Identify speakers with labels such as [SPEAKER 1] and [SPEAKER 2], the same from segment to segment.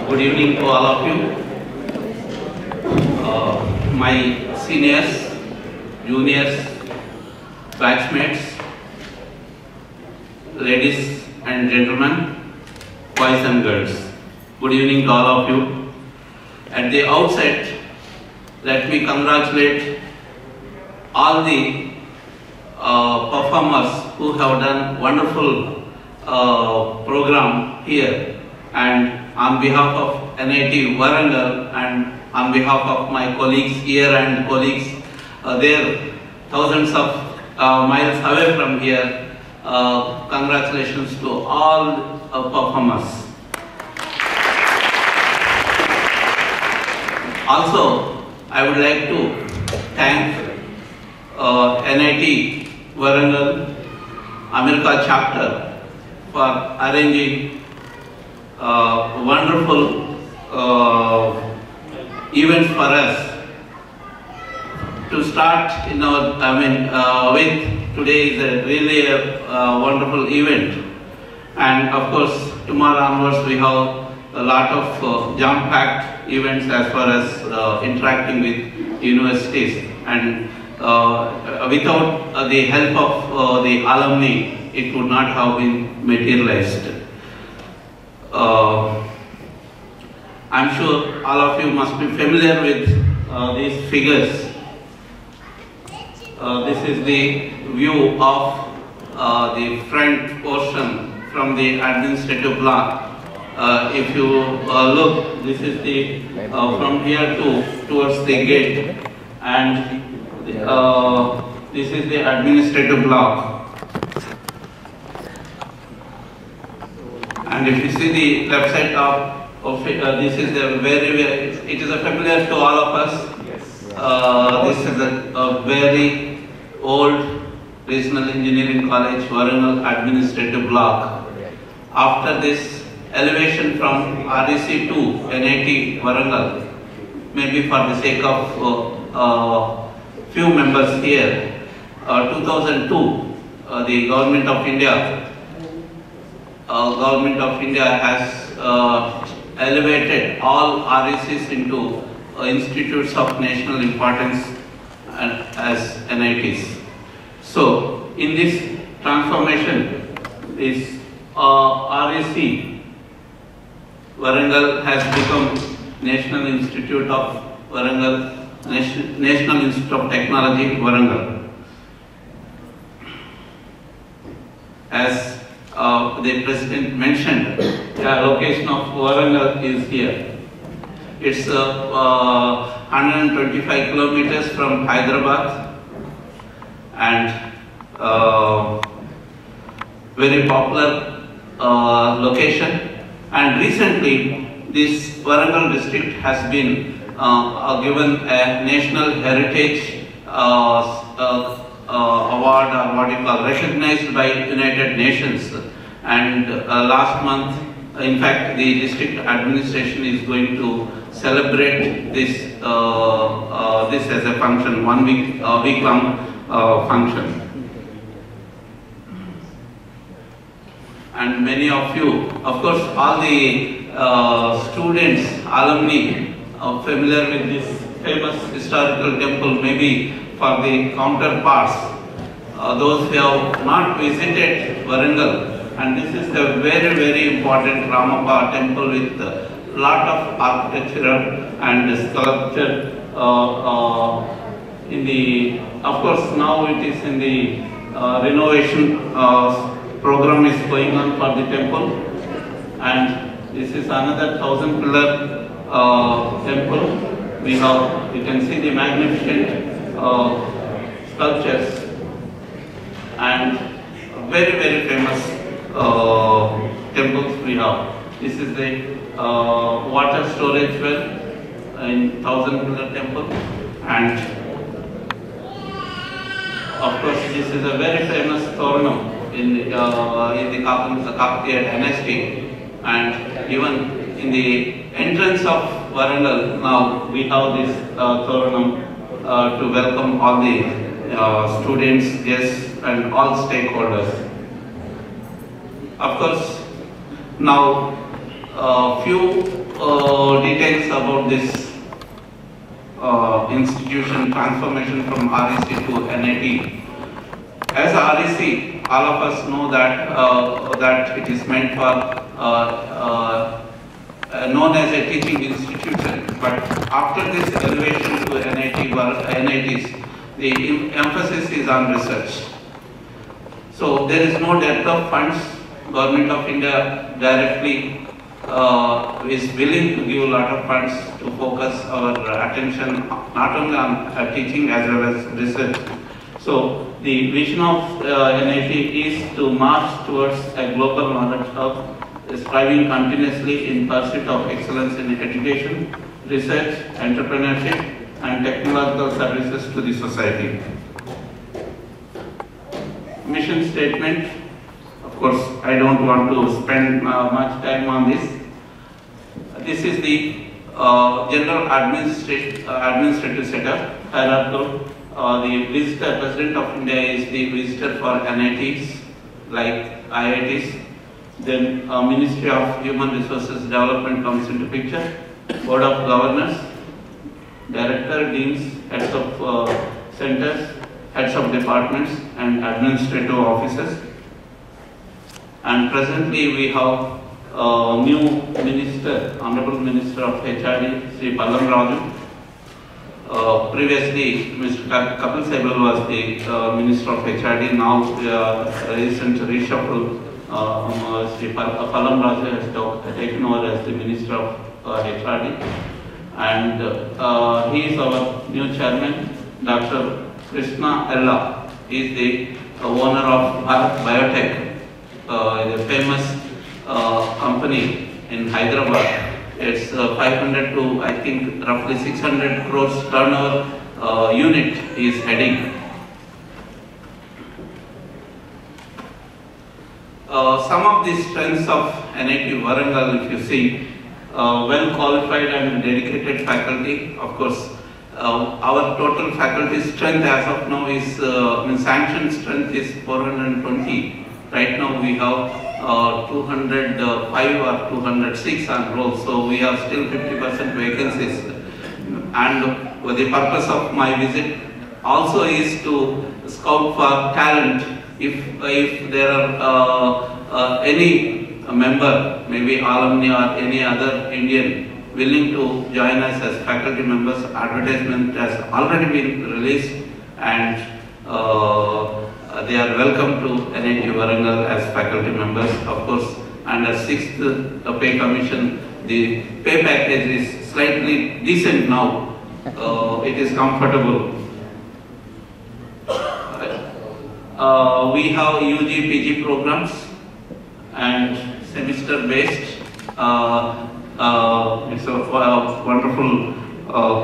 [SPEAKER 1] Good evening to all of you. My seniors, juniors, batchmates, ladies and gentlemen, boys and girls. Good evening to all of you. At the outset, let me congratulate all the performers who have done wonderful program here, and on behalf of NIT Warangal and on behalf of my colleagues here and colleagues there thousands of miles away from here, congratulations to all performers. Also, I would like to thank NIT Warangal America chapter for arranging wonderful events for us to start in our with today is really a wonderful event, and of course tomorrow onwards we have a lot of jam-packed events as far as interacting with universities, and without the help of the alumni it would not have been materialized. I'm sure all of you must be familiar with these figures. This is the view of the front portion from the administrative block. If you look, this is the from here towards the gate, and this is the administrative block. And if you see the left side of it, this is the it is a familiar to all of us. This is a very old Regional Engineering College Warangal administrative block. After this elevation from REC to NIT Warangal, maybe for the sake of few members here, 2002, the Government of India has elevated all RECs into institutes of national importance as NITs. So, in this transformation, this REC Warangal has become National Institute of Warangal, National Institute of Technology Warangal. As the President mentioned, the location of Warangal is here. It's 125 kilometers from Hyderabad, and very popular location. And recently, this Warangal district has been given a National Heritage award, or what you call, recognized by United Nations. And last month, in fact, the district administration is going to celebrate this this as a function, week-long function. And many of you, of course, all the students, alumni, are familiar with this famous historical temple. Maybe for the counterparts, those who have not visited Warangal, and this is a very, very important Ramappa temple with a lot of architecture and sculpture. Of course, now it is in the renovation program is going on for the temple, and this is another 1,000-pillar temple. You can see the magnificent sculptures and very, very famous temples we have. This is the water storage well in 1,000-pillar temple, and of course this is a very famous Toranam in the Kakatiya dynasty, and even in the entrance of Warangal now we have this Toranam to welcome all the students, guests and all stakeholders. Of course, now few details about this institution transformation from REC to NIT. As REC, all of us know that that it is meant for known as a teaching institution. But after this elevation to NITs, the emphasis is on research. So there is no dearth of funds. Government of India directly is willing to give a lot of funds to focus our attention not only on teaching as well as research. So the vision of NIT is to march towards a global knowledge hub, striving continuously in pursuit of excellence in education, research, entrepreneurship, and technological services to the society. Mission statement. Of course, I don't want to spend much time on this. This is the general administrative setup, hierarchical. The President of India is the visitor for NITs, like IITs. Then Ministry of Human Resources Development comes into picture. Board of Governors, Director, Deans, Heads of Centers, Heads of Departments, and Administrative Officers. And presently we have new Minister, Honorable Minister of HRD, Sri Pallam Raju. Previously, Mr. Kapil Sibal was the Minister of HRD. Now, recent reshuffle, Sri Pallam Raju has taken over as the Minister of HRD. And he is our new Chairman, Dr. Krishna Ella. He is the owner of Bharat Biotech, a famous company in Hyderabad. It's 500 to I think roughly 600 crores turnover unit he is heading. Some of the strengths of NIT Warangal, if you see, well qualified and dedicated faculty. Of course, our total faculty strength as of now is, sanctioned strength is 420. Right now we have 205 or 206 on roll, so we have still 50% vacancies. And the purpose of my visit also is to scout for talent. If there are any member, maybe alumni or any other Indian willing to join us as faculty members, advertisement has already been released, and they are welcome to NIT Warangal as faculty members. Of course, under 6th pay commission, the pay package is slightly decent now. It is comfortable. We have UG, PG programs and semester based. It's a wonderful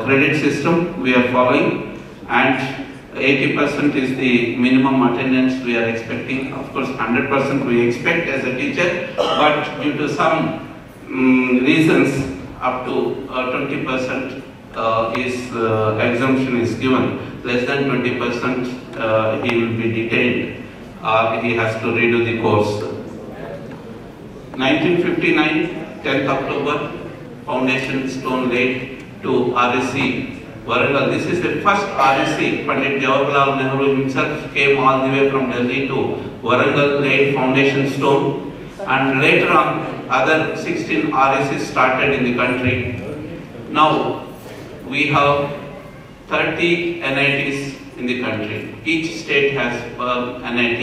[SPEAKER 1] credit system we are following, and 80% is the minimum attendance we are expecting. Of course, 100% we expect as a teacher, but due to some reasons, up to 20% exemption is given. Less than 20% he will be detained, or he has to redo the course. 1959, 10th October, foundation stone laid to REC Warangal. This is the first REC. Pandit Jawaharlal Nehru himself came all the way from Delhi to Warangal, laid foundation stone, and later on other 16 RECs started in the country. Now we have 30 NITs in the country. Each state has an NIT.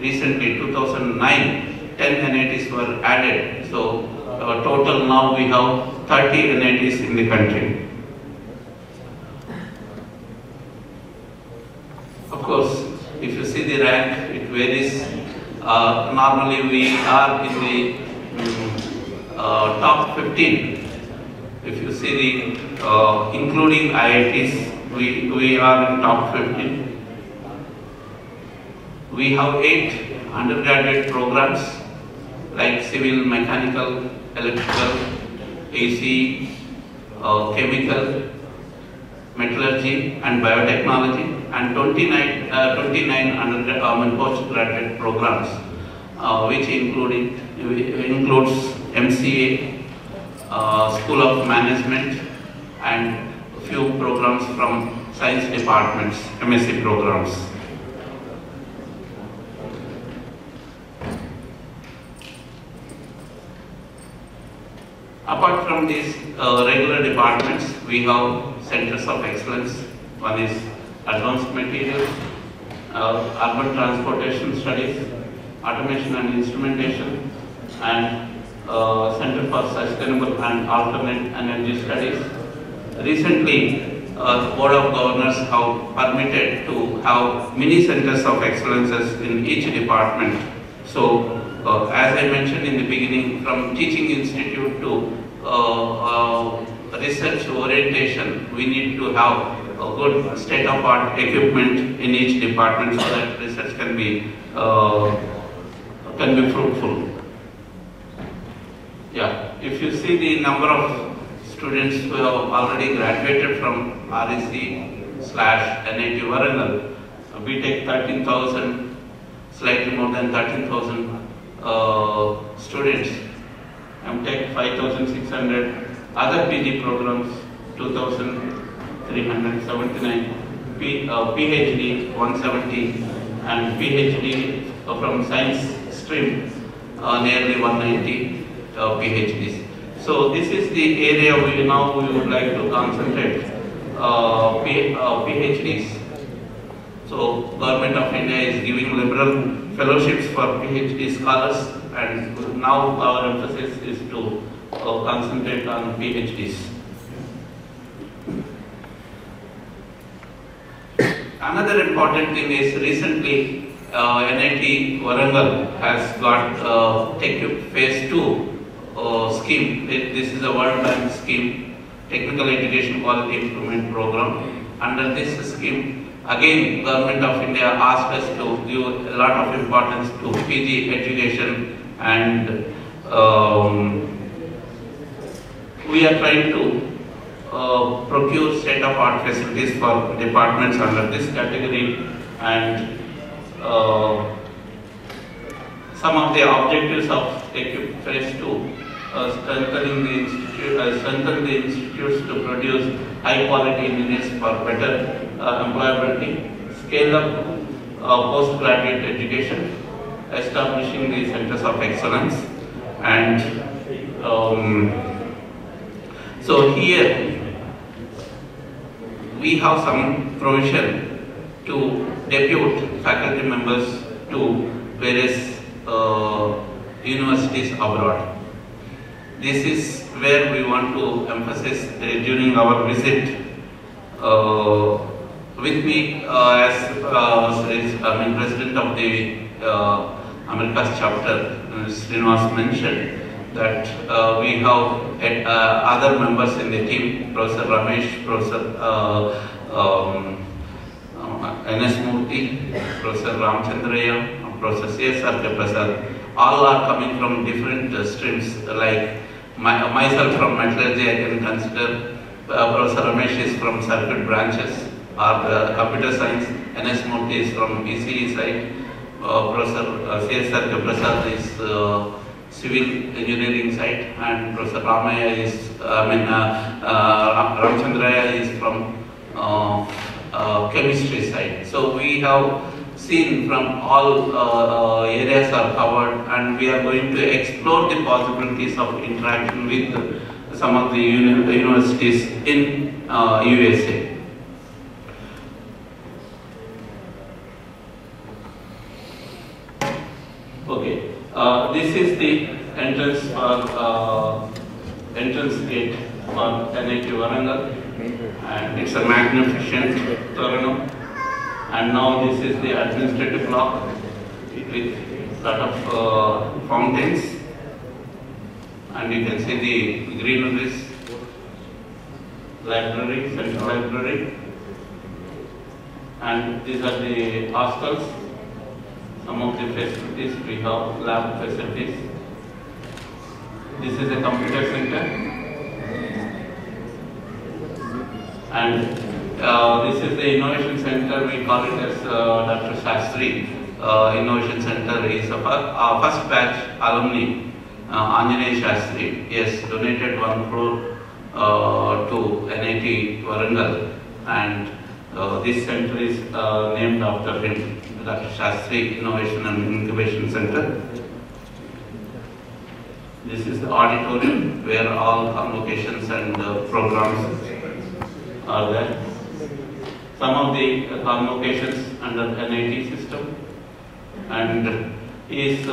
[SPEAKER 1] Recently, 2009, 10 NITs were added. So total now we have 30 NITs in the country. Of course, if you see the rank, it varies. Normally we are in the top 15. If you see the, including IITs, we are in top 15. We have 8 undergraduate programs like civil, mechanical, electrical, AC, chemical, metallurgy and biotechnology, and 29 postgraduate programs, which includes MCA, School of Management, and a few programs from science departments, MSc programs. Apart from these regular departments, we have centers of excellence. One is Advanced Materials, Urban Transportation Studies, Automation and Instrumentation, and Center for Sustainable and Alternate Energy Studies. Recently, the Board of Governors have permitted to have mini centers of excellences in each department. So, as I mentioned in the beginning, from teaching institute to research orientation, we need to have a good state-of-art equipment in each department so that research can be fruitful. Yeah, if you see the number of students who have already graduated from REC/NITW Warangal, we take 13,000, slightly more than 13,000 students. take 5,600, other PG programs 2,379, PhD 170, and PhD from science stream nearly 190 PhDs. So this is the area we would like to concentrate PhDs. So Government of India is giving liberal fellowships for PhD scholars, and now our emphasis is to concentrate on PhDs. Another important thing is recently NIT Warangal has got Tech Phase 2 scheme. This is a World Bank scheme, Technical Education Quality Improvement Program. Under this scheme, again, Government of India asked us to give a lot of importance to PG education, and we are trying to procure state-of-art facilities for departments under this category, and some of the objectives of Phase 2, strengthen the institutes to produce high-quality engineers for better employability, scale up postgraduate education, establishing the centers of excellence, and so here we have some provision to depute faculty members to various universities abroad. This is where we want to emphasize during our visit. With me as President of the Americas chapter, Srinivas mentioned that we have other members in the team, Professor Ramesh, Professor N.S. Murthy, Professor Ramchandraya, Professor C.S.R. Prasad. All are coming from different streams, like myself from metallurgy, I can consider. Professor Ramesh is from circuit branches or computer science. N.S. Murthy is from ECE side. Professor C.S.R. Prasad is civil engineering side, and Professor Ramchandraya is from chemistry side. So we have seen from all areas are covered, and we are going to explore the possibilities of interaction with some of the universities in USA. Okay, this is the entrance gate for NIT Warangal, and it's a magnificent Toronum. And now this is the administrative block with lot of fountains, and you can see the greeneries, library, central library, and these are the hostels. Some of the facilities we have, lab facilities. This is a computer center, and this is the innovation center. We call it as Dr. Shastri Innovation Center. Is our first batch alumni Anjaneya Shastri. He has donated 1 crore to NIT Warangal, and this center is named after him, Dr. Shastri Innovation and Incubation Center. This is the auditorium where all convocations and programs are there. Some of the convocations under NIT system, and he is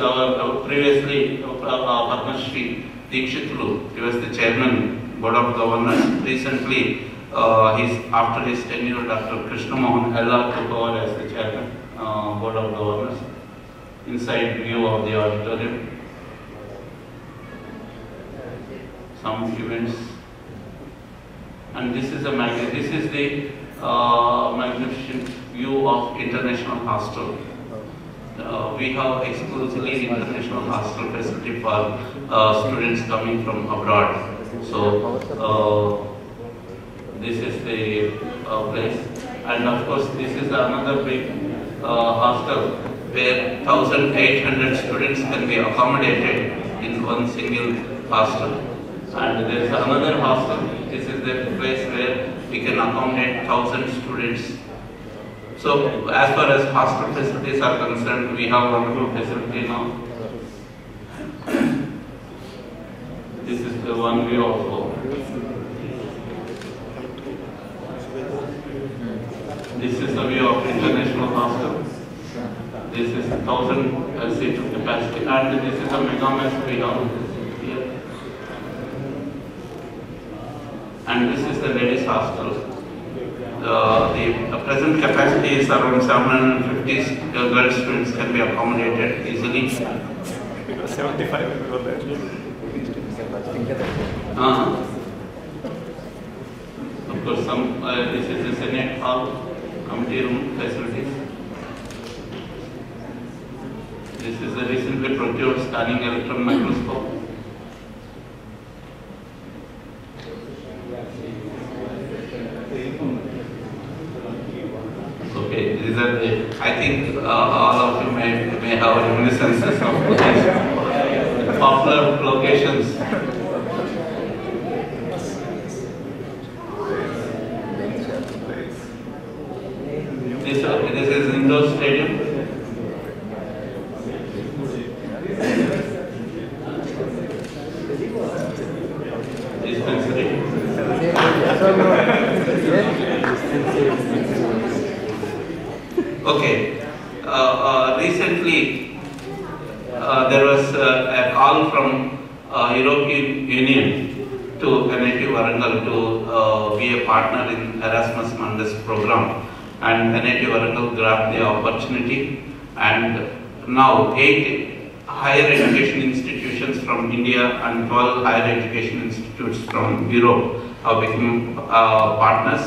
[SPEAKER 1] previously Padma Shri Dikshitlu. He was the chairman, board of governors. Recently, after his tenure, Dr. Krishna Mohan Ella took over as the chairman, board of governors. Inside view of the auditorium. Some events, and this is the magnificent view of international hostel. We have exclusively international hostel facility for students coming from abroad. So this is the place, and of course this is another big hostel where 1,800 students can be accommodated in one single hostel. And there is another hostel. This is the place where we can accommodate 1,000 students. So as far as hostel facilities are concerned, we have wonderful facility now. This is the one view of. This is the view of international hostel. This is 1,000 seat capacity, and this is a mega mess we have here. And this is the ladies hostel. The present capacity is around 750 girl students can be accommodated easily.
[SPEAKER 2] It was 75 when we were there.
[SPEAKER 1] Of course, this is the Senate hall, committee room facilities. This is the recently procured scanning electron microscope. Okay, these are the, I think all of you may have reminiscences of these popular locations. This is indoor stadium. Dispensary. Okay. Recently, there was a call from European Union to NIT Warangal to be a partner in Erasmus Mundus program, and NIT Warangal grabbed the opportunity, and now 8 higher education institutions from India and 12 higher education institutes from Europe have become partners.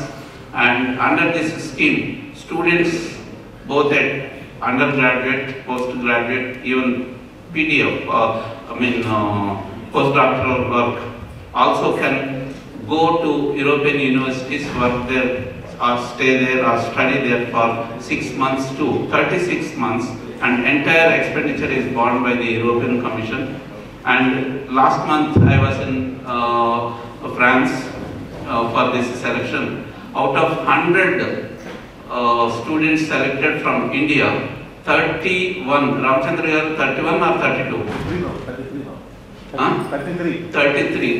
[SPEAKER 1] And under this scheme, students both at undergraduate, postgraduate, even PDF, postdoctoral work, also can go to European universities, work there, or stay there, or study there for 6 months to 36 months, and entire expenditure is borne by the European Commission. And last month I was in France for this selection. Out of 100 students selected from India, 31, Ramchandra, 31 or 32?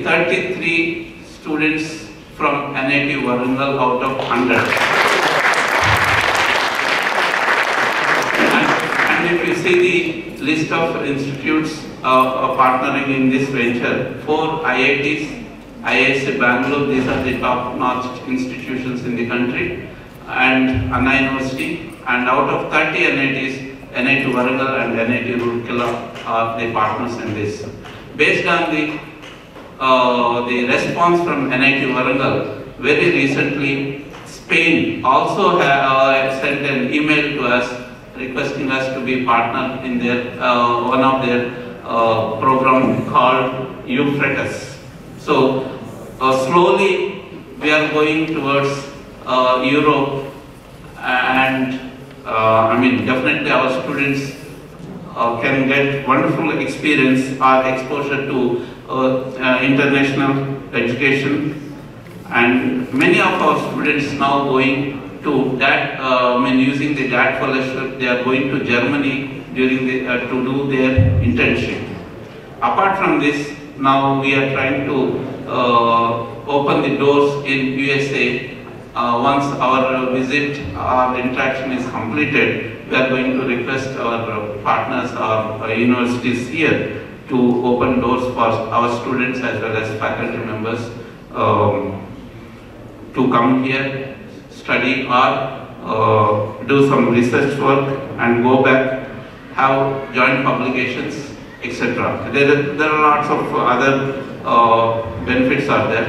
[SPEAKER 1] 33 students from NIT Warangal out of 100. And if you see the list of institutes partnering in this venture, 4 IITs, IISc Bangalore, these are the top-notch institutions in the country, and Anna University, and out of 30 NITs, NIT Warangal and NIT Roorkela are the partners in this. Based on the response from NIT Warangal, very recently Spain also sent an email to us requesting us to be partner in their one of their program called Euphrates. So slowly we are going towards Europe, and definitely our students can get wonderful experience or exposure to international education. And many of our students now going to that, using the DAT fellowship, they are going to Germany during the, to do their internship. Apart from this, now we are trying to open the doors in USA. Once our visit or interaction is completed, we are going to request our partners or universities here to open doors for our students as well as faculty members to come here, study or do some research work and go back, have joint publications, etc. There are lots of other benefits are there.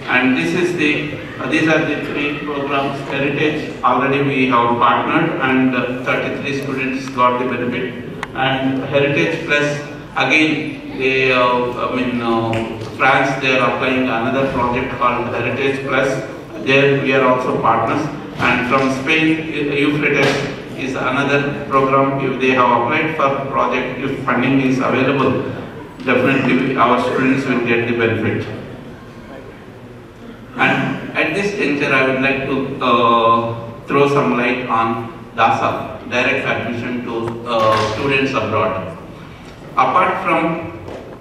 [SPEAKER 1] And this is these are the 3 programs. Heritage, already we have partnered and 33 students got the benefit. And Heritage Plus, again, they, France, they are applying another project called Heritage Plus. There we are also partners. And from Spain, Euphrates is another program. If they have applied for project, if funding is available, definitely our students will get the benefit. And at this juncture, I would like to throw some light on DASA, direct admission to students abroad. Apart from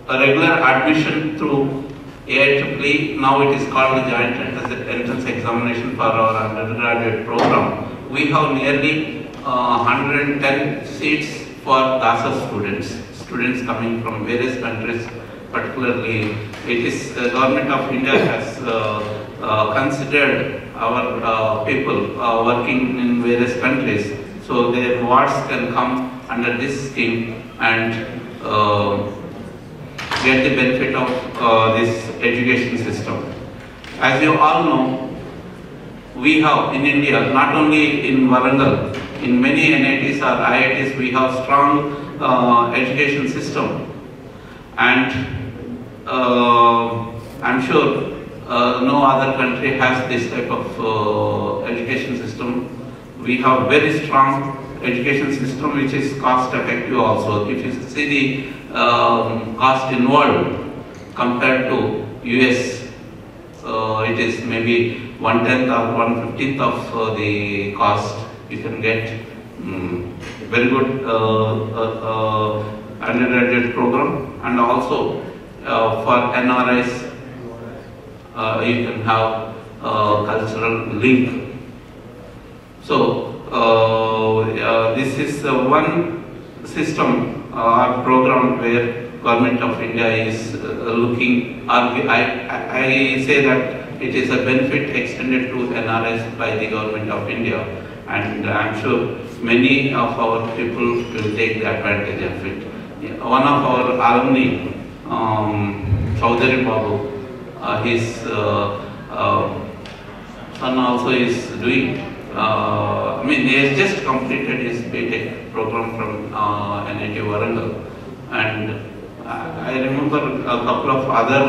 [SPEAKER 1] a regular admission through AIEEE, now it is called the Joint Entrance Examination for our undergraduate program. We have nearly 110 seats for DASA students coming from various countries. Particularly, it is the Government of India has considered our people working in various countries, so their wards can come under this scheme and get the benefit of this education system. As you all know, we have in India, not only in Warangal, in many NITs or IITs, we have strong education system, and I'm sure no other country has this type of education system. We have very strong education system which is cost effective also. If you see the cost involved compared to US, it is maybe 1/10 or 1/15 of the cost. You can get very good undergraduate program, and also for NRIs, you can have cultural link. So this is one system or program where Government of India is looking. I say that it is a benefit extended to NRIs by the Government of India, and I'm sure many of our people will take the advantage of it. One of our alumni, Chaudhary Babu, his son also is doing, he has just completed his BTech program from NITW Warangal, and I remember a couple of other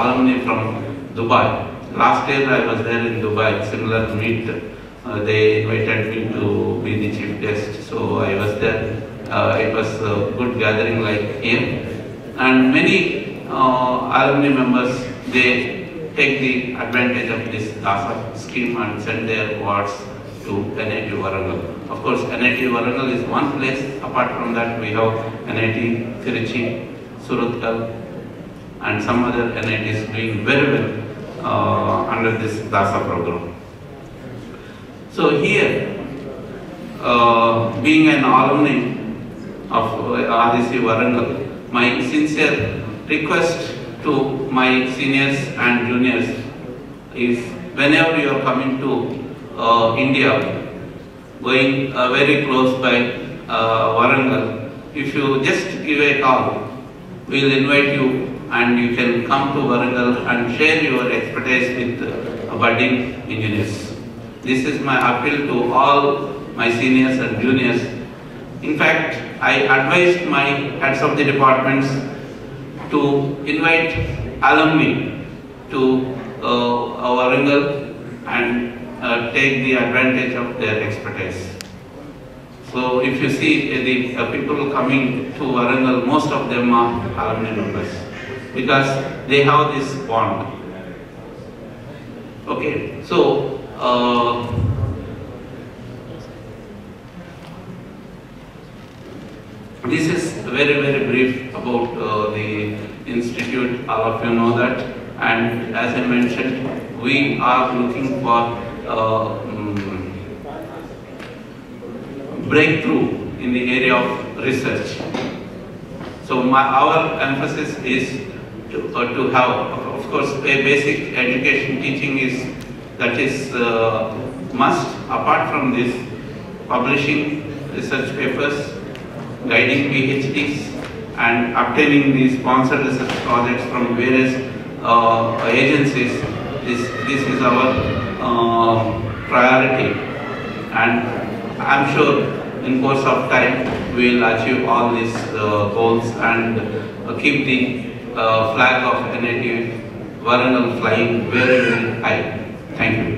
[SPEAKER 1] alumni from Dubai. Last year I was there in Dubai, similar meet. They invited me to be the chief guest, so I was there. It was a good gathering like here, and many alumni members, they take the advantage of this DASA scheme and send their awards to NITW Warangal. Of course, NITW Warangal is one place. Apart from that, we have NIT Tiruchi, Suratkal, and some other NITs doing very well under this DASA program. So here, being an alumni of RDC Warangal, my sincere request to my seniors and juniors is, whenever you are coming to India, going very close by Warangal, if you just give a call, we will invite you and you can come to Warangal and share your expertise with budding engineers. This is my appeal to all my seniors and juniors. In fact, I advised my heads of the departments to invite alumni to Warangal and take the advantage of their expertise. So if you see the people coming to Warangal, most of them are alumni members because they have this bond. Okay, so this is very brief about the institute. All of you know that, and as I mentioned, we are looking for breakthrough in the area of research. So our emphasis is to have, of course, a basic education teaching is must. Apart from this, publishing research papers, guiding PhDs, and obtaining the sponsored research projects from various agencies. This is our priority, and I'm sure in course of time we will achieve all these goals and keep the flag of NITW Warangal flying very high. Thank you.